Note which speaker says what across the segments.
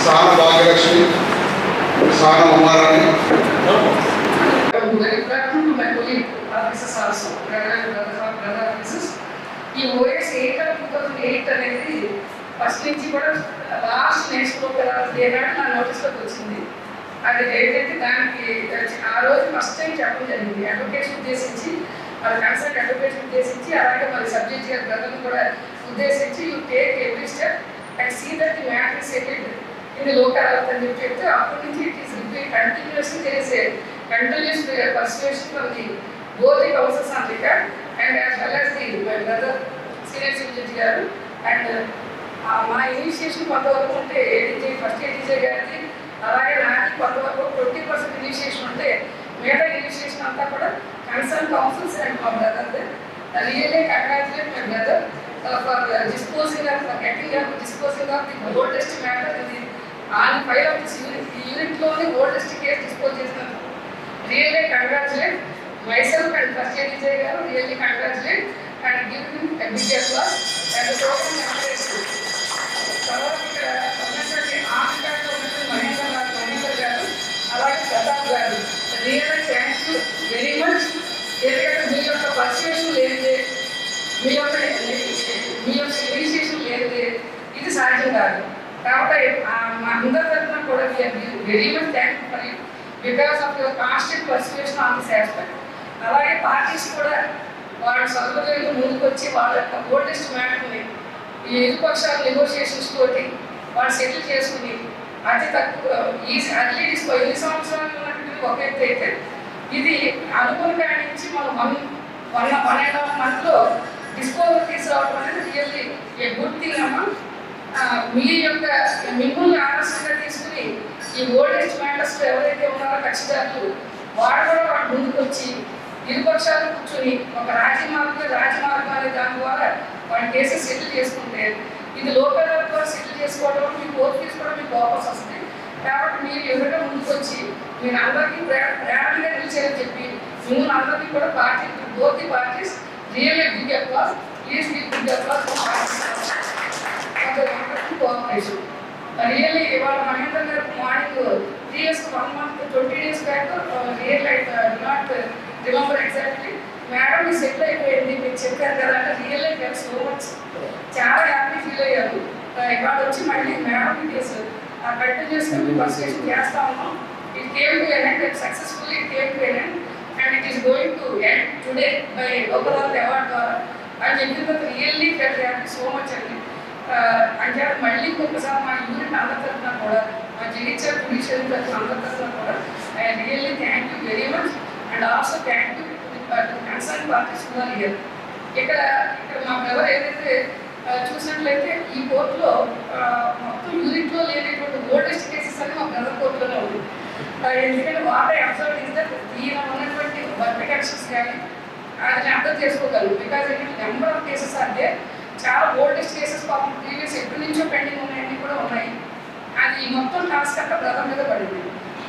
Speaker 1: సాన భాగ్యలక్ష్మి, సాన ఉమారాణి.
Speaker 2: ఈ ఓఎస్ 2008 అనేది ఫస్ట్ నుంచి కూడా లాస్ట్ నేర్చుకోగలరు ఏనాడు నా నోటీస్లోకి వచ్చింది. అది ఏంటంటే దానికి ఆ రోజు ఫస్ట్ టైం చెప్పడం జరిగింది. అడ్వకేషన్ ఉద్దేశించి మరి కన్సల్ట్ అడ్వకేషన్ ఉద్దేశించి అలాగే మరి సబ్జెక్ట్ గారి బ్రదర్ని కూడా ఉద్దేశించి you take every step and see that the matter is settled in the local అదాలత్ అని చెప్పి చెప్తే అప్పటి నుంచి ఇట్ ఈస్ కంటిన్యూస్లీ చేసే continuous persuasion from the both the houses on record and as well as the my brother senior civil judge garu and మా initiation కొంతవరకు ఉంటే ఏడీజీ ఫస్ట్ ఏడీజీ గారిది అలాగే నాది కొంతవరకు 20% ఇనిషియేషన్ ఉంటే మిగతా ఇనిషియేషన్ అంతా కూడా కన్సర్న్ కౌన్సిల్స్ అండ్ మా brother really congratulate my brother for disposing of getting of disposing of the oldest matter ఇది ఆన్ ఫైల్ ఆఫ్ దిస్ యూనిట్లోని ఓల్డెస్ట్ కేసు డిస్పోజ్ చేసినందుకు really congratulate myself and first ADJ garu really congratulate and give him a big applause and the program appreciation. తర్వాత ఇక్కడ ఉన్నటువంటి ఆంధ్రలో ఉన్నటువంటి మహేంద్ర గారు అలాగే ప్రతాప్ గారు really thank you very much. ఎందుకంటే మీ యొక్క పర్సువేషన్ లేనిదే మీ యొక్క ఇనిషియేషన్ లేనిదే ఇది సాధ్యం కాదు. కాబట్టి మా అందరి తరఫున కూడా very much thank you for you because of your constant persuasion on this aspect. అలాగే పార్టీస్ కూడా వాళ్ళ సదుపాయాలు ముందుకు వచ్చి వాళ్ళ యొక్క ఓల్డెస్ట్ మ్యాటర్ని ఈ ఇరుపక్షాల నెగోషియేషన్స్ తోటి వాళ్ళు సెటిల్ చేసుకుని అతి తక్కువ అర్లీ డిస్కో 8 సంవత్సరాలు ఉన్నటువంటి ఒక ఎత్తు అయితే ఇది అనుకున్న కాడి నుంచి మనం 1.5 మంత్లో డిస్పోజల్ తీసుకురావడం అనేది రియల్లీ ఏ గుడ్ థింగ్ అమ్మా. మీ యొక్క మిమ్మల్ని ఆదర్శంగా తీసుకుని ఈ ఓల్డెస్ట్ మ్యాటర్స్ ఎవరైతే ఉన్నారో కక్షిదారులు వాడు కూడా వాడు ముందుకు వచ్చి ఇరుపక్షాలు కూర్చొని ఒక రాజమార్గం అనే దాని ద్వారా వాళ్ళ కేసెస్ సెటిల్ చేసుకుంటే ఇది లోకల్ ద్వారా సెటిల్ చేసుకోవడం మీకు ఓటు తీసుకోవడం మీకు వాపస్ వస్తుంది. కాబట్టి మీరు ఎవరైనా ముందుకు వచ్చి మీరు అందరికీ ప్రేరణగా నిలిచారని చెప్పి మిమ్మల్ని అందరికీ కూడా party both the parties really big applause please big applause cooperation. Really ఇవాళ Mahendra garu morning 3 years 1 month 20 days back real I do not remember exactly madam మీ సెటిల్ అయిపోయింది మీరు చెప్పారు కదా అంటే real I fell so much చాలా హ్యాపీ ఫీల్ అయ్యారు. ఇవాళ వచ్చి మళ్ళీ మేడం డీటెయిల్స్ కంటిన్యూస్గా మేము పర్సువేషన్ చేస్తా ఉన్నాం. It came to an end successfully it came to an end and it is going to end today by local award ద్వారా అని చెప్పిన తర్వాత రియల్లీ ఫెల్ హ్యాపీ సో మచ్ అండి. అంటే మళ్ళీ ఇంకొకసారి మా యూనిట్ అందరి తరఫున కూడా మా జగిత్యాల జుడిషియల్ తరఫున అందరి తరఫున కూడా I really thank you very much and also thank you concern parties కూడా రియల్. ఇక్కడ మా బ్రదర్ ఏదైతే చూసినట్లయితే ఈ కోర్టులో మొత్తం యూనిట్లో లేనటువంటి ఓల్డెస్ట్ కేసెస్ అని మా బ్రదర్ కోర్టులోనే ఉంది. ఎందుకంటే what I observe is that ఈయన ఉన్నటువంటి బర్త్ యాక్షన్స్ కానీ అది అర్థం చేసుకోగలరు. బికాజ్ నెంబర్ ఆఫ్ కేసెస్ అంటే చాలా ఓల్డెస్ట్ కేసెస్ పాపం ప్రీవియస్ ఎప్పటి నుంచో పెండింగ్ ఉన్నాయని కూడా ఉన్నాయి. అది మొత్తం టాస్క్ అంతా బ్రదర్ మీద పడింది.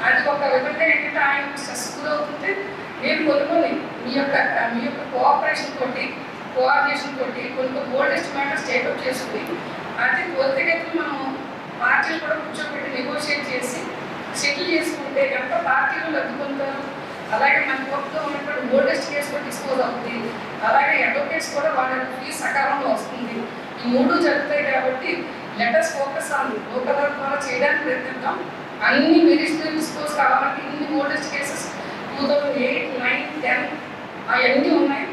Speaker 2: అది ఒక విధంగా ఏంటంటే ఆయన స్ట్రెస్ గురవుతుంటే నేను కొన్ని మీ యొక్క కోఆపరేషన్ తోటి కోఆర్డినేషన్ తోటి కొన్ని ఓల్డెస్ట్ మ్యాటర్స్ టేకప్ చేసుకుని అతి త్వరితగతిని మనం పార్టీలు కూడా కూర్చోబెట్టి నెగోషియేట్ చేసి సెటిల్ చేసుకుంటే ఎంత పార్టీలు లబ్ధి పొందుతారు. అలాగే మన కోర్టులో ఉన్నటువంటి ఓల్డెస్ట్ కేసు కూడా డిస్పోజ్ అవుతుంది. అలాగే అడ్వకేట్స్ కూడా వాళ్ళ ఫీజు సకాలంలో వస్తుంది. ఈ 3 జరుగుతాయి కాబట్టి లెటర్స్ ఫోకస్ ఆన్ లోకల్ ద్వారా చేయడానికి ప్రయత్నిద్దాం. అన్ని మెరిట్స్ డిస్పోజ్ కావాలంటే ఇన్ని ఓల్డెస్ట్ కేసెస్ 2008, 9, 10 అవన్నీ ఉన్నాయి.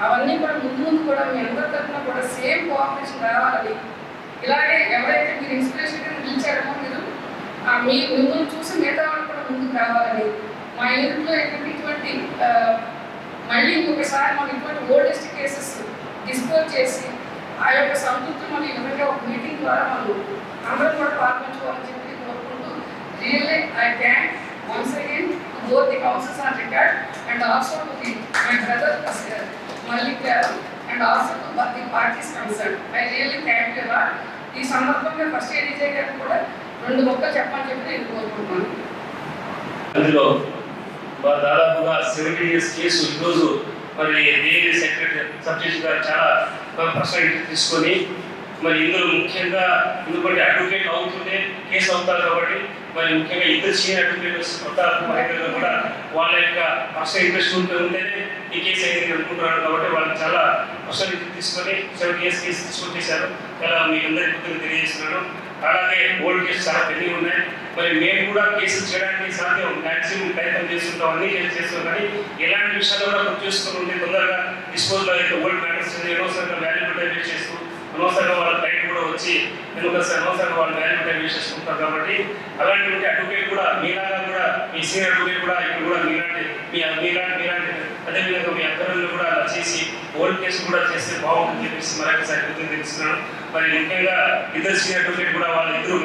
Speaker 2: అవన్నీ కూడా ముందు కూడా మీ అందరి తరఫున కూడా సేమ్ కోఆపరేషన్ రావాలని ఇలాగే ఎవరైతే మీరు ఇన్స్పిరేషన్గా నిలిచారో మీరు మిమ్మల్ని చూసి మిగతా వాళ్ళు కూడా ముందుకు రావాలని మా యూనిట్లో ఇటువంటి మళ్ళీ ఇంకొకసారి మనం ఇటువంటి ఓల్డెస్ట్ కేసెస్ డిస్పోజ్ చేసి ఆ యొక్క సంతృప్తి మనం ఈ విధంగా ఒక మీటింగ్ ద్వారా మనం అందరం కూడా పాల్గొంచుకోవాలని చెప్పి కోరుకుంటూ really I thank once again to both the counsels on record and also to the my brother Mallik garu and also to the parties concern. I really thank you lot. ఈ సందర్భంగా ఫస్ట్ ఏడీజే గారు కూడా 2 మొక్కలు చెప్పని చెప్పి నేను కోరుకుంటున్నాను.
Speaker 3: దాదాపుగా 70 years కేసు ఈరోజు మరి సెక్రటరీ సబ్ జడ్జి గారు చాలా పర్సనల్ తీసుకొని మరి ఇందులో ముఖ్యంగా ఎందుకంటే అడ్వకేట్ అవుతుంటే కేసు అవుతారు కాబట్టి మరి ముఖ్యంగా ఇద్దరు సీనియర్ అడ్వకేట్స్ మహిళలు కూడా వాళ్ళ యొక్క పర్సనల్ ఇంట్రెస్ట్ ఉంటేనే ఈ కేసు అయింది అనుకుంటున్నారు కాబట్టి వాళ్ళు చాలా పర్సనల్ తీసుకొని 7 years కేసు తీసుకొచ్చేసారు. చాలా మీ అందరికీ తెలియజేస్తున్నాను. అలాగే ఓల్డ్ కేసు చాలా పెండింగ్ ఉన్నాయి. మరి మేము కూడా కేసులు చేయడానికి సాధ్యం మ్యాక్సిమం ప్రయత్నం చేస్తుంటాం, అన్ని కేసులు చేస్తాం. కానీ ఎలాంటి విషయాలు కూడా మనం చూసుకుని ఉంటే తొందరగా డిస్పోజల్ అయితే ఓల్డ్ మ్యాటర్స్ అనవసరంగా వాల్యూ డైవర్ట్ చేస్తూ అనవసరంగా వాళ్ళ బయట కూడా వచ్చి అనవసరంగా వాళ్ళు వాల్యూ డైవర్ట్ చేసుకుంటారు. కాబట్టి అలాంటి అడ్వకేట్ కూడా మీలాగా కూడా మీ సీనియర్ అడ్వకేట్ కూడా ఇక్కడ కూడా మీలాంటి అదేవిధంగా మీ అధికారులు కూడా అలా చేసి ఓల్డ్ కేసు కూడా చేస్తే బాగుంటుంది చెప్పేసి మరొకసారి తెలుస్తున్నాను. మరి ముఖ్యంగా ఇద్దరు సీనియర్ అడ్వకేట్ కూడా వాళ్ళ ఇద్దరు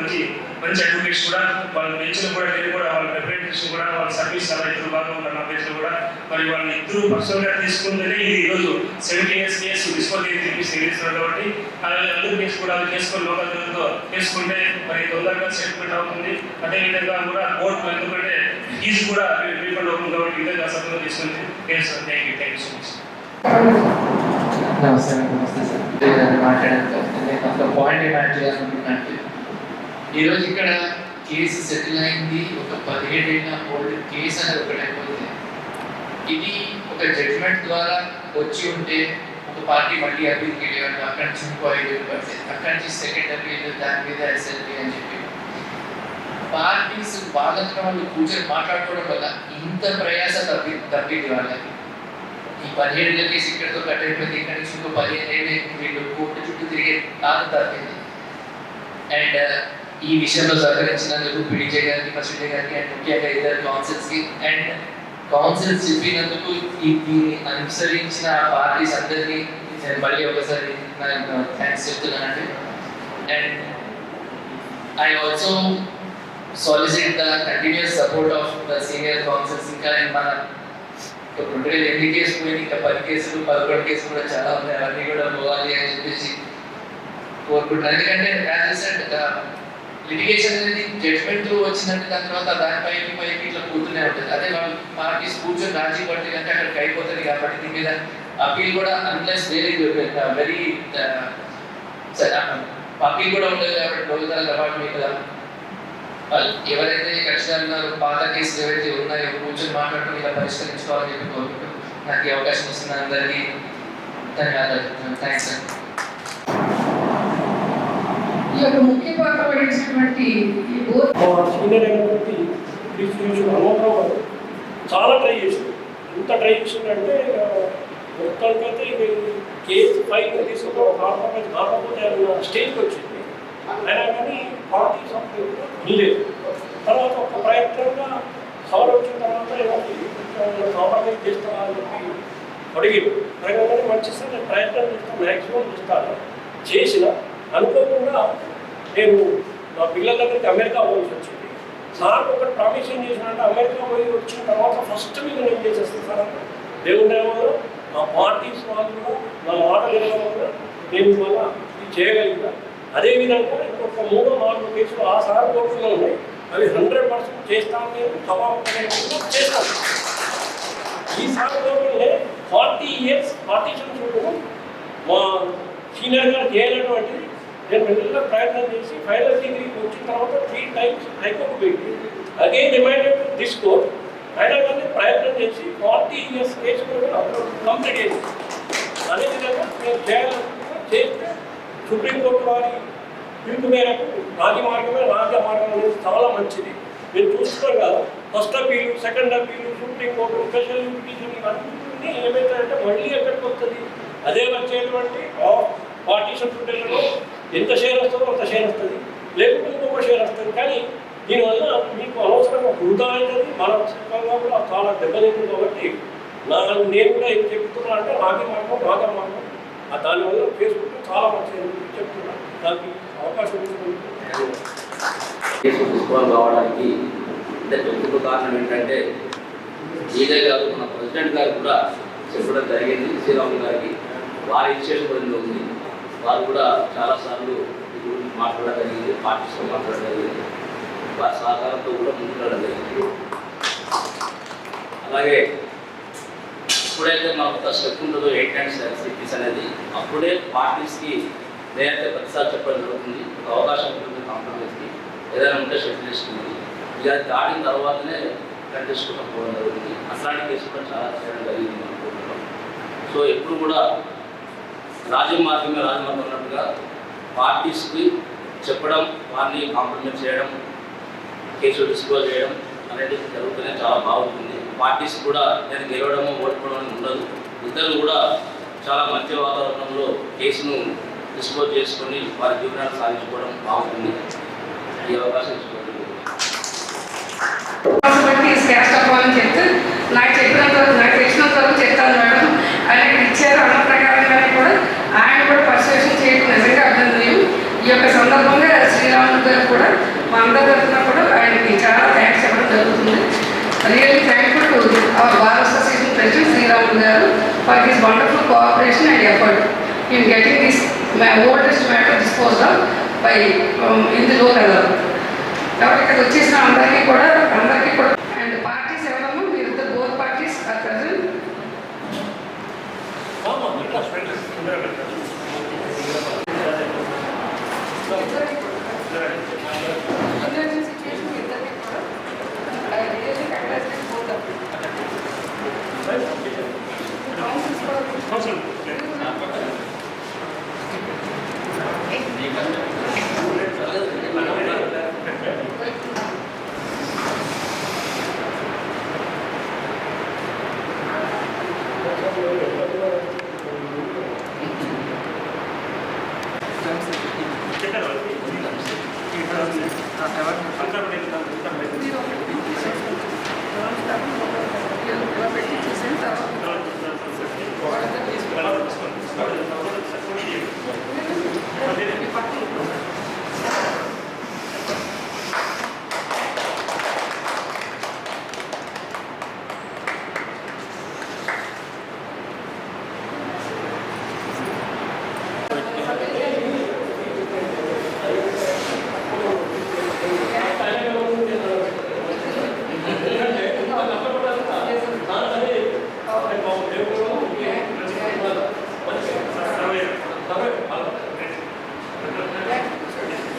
Speaker 3: మంచి అడ్వకేట్స్ కూడా వాళ్ళ బెంచ్లో కూడా నేను కూడా వాళ్ళ రిప్రజెంటేషన్ కూడా వాళ్ళ సర్వీస్ చాలా ఇద్దరు బాగా ఉంటారు నా బెంచ్లో కూడా. మరి వాళ్ళ ఇద్దరు పర్సనల్గా తీసుకుంటేనే ఇది ఈరోజు 70 years కేసు డిస్పోజ్ చెప్పేసి తెలుస్తున్నారు. కాబట్టి అలాగే అందరూ కేసు కూడా చేసుకొని లోకల్తో చేసుకుంటే మరి తొందరగా సెటిల్మెంట్ అవుతుంది. అదేవిధంగా కూడా కోర్టు ఎందుకంటే ఫీజు కూడా రీఫండ్ అవుతుంది కాబట్టి విధంగా సభలో తీసుకుంది. Thank you so much.
Speaker 4: నమస్తే సార్ మాట్లాడాను. పాయింట్ ఏం యాడ్ చేయాలనుకుంటున్నాను, ఈరోజు ఇక్కడ కేసు సెటిల్ అయింది. ఒక 17 ఏళ్ళ ఓల్డ్ కేసు అనేది ఒకటి అయిపోతుంది. ఇది ఒక జడ్జ్మెంట్ ద్వారా వచ్చి ఉంటే ఒక పార్టీ మళ్ళీ అప్పీల్కి వెళ్ళేవాళ్ళు, అక్కడి నుంచి ఇంకో 5 ఏళ్ళు పడుతుంది, అక్కడి నుంచి సెకండ్ అప్పీల్, దాని మీద ఎస్ఎల్పీ అని చెప్పి పార్టీస్ వాళ్ళంతా వాళ్ళు కూర్చొని మాట్లాడుకోవడం వల్ల ఇంత ప్రయాస తప్పింది వాళ్ళకి. ఈ 17 ఏళ్ళ కేసు ఇక్కడితో కట్ అయిపోయింది, ఇక్కడి నుంచి ఇంకో 15 ఏళ్ళు వీళ్ళు కోర్టు చుట్టూ తిరిగే కాదు తప్పింది. అండ్ ఈ విషయంలో సహకరించినందుకు పీడీజే గారికి, ఫస్ట్ గారికి అండ్ ముఖ్యంగా ఇద్దరు కౌన్సిల్స్కి అండ్ కౌన్సిల్స్ చెప్పినందుకు దీన్ని అనుసరించిన పార్టీస్ అందరికీ నేను మళ్ళీ ఒకసారి థ్యాంక్స్ చెప్తున్నానండి. And I also solicit the continuous support of the senior councils. ఇంకా మన 2 కేసులు పోయి ఇంకా 10 కేసులు 11 కేసులు కూడా చాలా ఉన్నాయి, అవన్నీ కూడా పోవాలి అని చెప్పేసి కోరుకుంటున్నాను. ఎందుకంటే లిటిగేషన్ అనేది జడ్జ్మెంట్ వచ్చిందంటే దాని తర్వాత దానిపైకి ఇట్లా కూర్చునే ఉంటుంది. అదే వాళ్ళు పార్టీస్ కూర్చొని రాజీ పడితే అంటే అక్కడికి అయిపోతుంది. కాబట్టి దీని మీద అప్పీల్ కూడా అన్లెస్ వెరీ అప్పీల్ కూడా ఉండదు. కాబట్టి రోజుల తర్వాత మీద ఎవరైతే కక్షలు ఉన్నారో పాత కేసులు ఏవైతే ఉన్నాయో కూర్చొని మాట్లాడుతూ ఇలా పరిష్కరించుకోవాలని చెప్పి కోరుకుంటూ నాకు ఈ అవకాశం ఇస్తున్న అందరికీ ధన్యవాదాలు. Thanks sir.
Speaker 2: ఈ యొక్క ముఖ్య పాత్ర వహించినటువంటి
Speaker 5: సీనియర్ అయినటువంటి హనుమంతరావు గారు చాలా ట్రై చేశారు. ఎంత ట్రై చేసిందంటే మొత్తానికైతే ఇక కేసు ఫైల్ తీసుకుని కాకపోతే స్టేజ్కి వచ్చింది. అయినా కానీ పార్టీ సంస్థ లేదు. తర్వాత ఒక ప్రయత్నంగా సవర్ వచ్చిన తర్వాత కాంప్రమైజ్ చేస్తాను అని చెప్పి అడిగారు. అడగగానే మంచి సార్ నేను ప్రయత్నం చేస్తాను, మ్యాక్సిమం చేస్తాను చేసిన. అనుకోకుండా నేను నా పిల్లల దగ్గరికి అమెరికా పోవాల్సి వచ్చింది. సార్ ఒకటి ప్రామిస్ ఏం చేసినంటే అమెరికా పోయి వచ్చిన తర్వాత ఫస్ట్ మీద నేను చేసేస్తాను సార్ అంటే దేవుడు ఏమో నా పార్టీస్ వాళ్ళు కూడా నా మాటలు ఏమో కూడా నేను వల్ల ఇది చేయగలిగిన. అదేవిధంగా ఇంకొక 3-4 కేసులు ఆ సార్ కోర్టులో ఉన్నాయి, అవి 100% చేస్తాను, నేను సభాపతి చేస్తాను. ఈ సార్ కోర్టులోనే 40 years పార్టీషన్స్ మా సీనియర్ గారు చేయనటువంటిది నేను మెల్లగా ప్రయత్నం చేసి ఫైనల్ డిగ్రీకి వచ్చిన తర్వాత 3 times హైకోర్టు పెట్టి again reminded to this court. అయినా కానీ ప్రయత్నం చేసి 40 years కేసు కూడా కంప్లీట్ అయింది. అదేవిధంగా నేను చేయాలనుకుంటున్నా చేస్తే సుప్రీంకోర్టు వారి పిలుపు మేరకు రాజ్య మార్గం అనేది చాలా మంచిది. మీరు చూస్తున్నారు కదా, first appeal, second appeal, supreme court, special petition ఇవన్నీ ఏమవుతాయంటే మళ్ళీ ఎక్కడికి వస్తుంది, అదే వచ్చేటువంటి పార్టీషన్ ఫుడ్లో ఎంత షేర్ వస్తుందో అంత షేర్ వస్తుంది, లేకపోతే ఇంకొక షేర్ వస్తుంది. కానీ దీనివల్ల మీకు అనవసరంగా వృధా అవుతుంది, మానసికంగా కూడా చాలా దెబ్బతింటుంది. కాబట్టి నేను కూడా ఏం చెప్తున్నా అంటే రాజ్య మార్గం దానివల్ల ఫేస్బుక్ చాలా మంచిది చెప్తున్నా. దానికి అవకాశం
Speaker 6: కేసు డిస్క్వాల్ కావడానికి ప్రముఖ కారణం ఏంటంటే ఈజే గారు మన ప్రెసిడెంట్ గారు కూడా చెప్పడం జరిగింది. శ్రీరాములు గారికి వారి ఇన్స్టిట్యూషన్ కూడా ఉంది, వారు కూడా చాలాసార్లు ఈ గురించి మాట్లాడడం జరిగింది, పార్టీస్తో మాట్లాడడం జరిగింది, వారి సహకారంతో కూడా ముందుకు వెళ్ళడం జరిగింది. అలాగే ఎప్పుడైతే మనకు ఒక స్టెప్ ఉంటుందో 8 అండ్ 7 సిటీస్ అనేది అప్పుడే పార్టీస్కి నేనైతే ప్రతిసారి చెప్పడం జరుగుతుంది. ఒక అవకాశం ఉంటుంది కాంప్రమైజ్కి, ఏదైనా ఉంటే షెడ్ లిస్ట్ ఉంది, ఇక అది దాటిన తర్వాతనే కంటెస్ట్ కూడా పోవడం జరుగుతుంది. అట్లాంటి కేసులు కూడా చాలా చేయడం జరిగింది అనుకుంటున్నాం. సో ఎప్పుడు కూడా రాజమార్గమే రాజమార్గం అన్నట్టుగా పార్టీస్కి చెప్పడం, వారిని కాంప్రమైజ్ చేయడం, కేసులు డిస్క్లోజ్ చేయడం అనేది జరుగుతూనే చాలా బాగుంటుంది. పార్టీస్ కూడా నేను గెలవడము ఓడిపోవడం ఉండదు. ఇద్దరు కూడా చాలా మంచి వాతావరణంలో కేసును డిస్క్లోజ్ చేసుకొని వారి జీవనాన్ని సాగించుకోవడం బాగుంటుంది. ఈ అవకాశం ఇచ్చుకోవడం
Speaker 2: చెప్తే నాకు చెప్పినంత వరకు, నాకు తెలిసినంత వరకు చెప్తాను మేడం. ఆయనకి ఇచ్చారు అన్న ప్రకారంగానే కూడా ఆయన కూడా పర్సువేషన్ చేయడం నిజంగా అభినందనీయం. ఈ యొక్క సందర్భంగా శ్రీరాములు గారు కూడా మా అందరి తరఫున కూడా ఆయనకి చాలా థ్యాంక్స్ చెప్పడం జరుగుతుంది. Really thankful to our bar association president Sriramulu garu for his wonderful cooperation and effort in getting this oldest matter disposed of by in the local. కాబట్టి ఇక్కడ వచ్చేసిన అందరికీ కూడా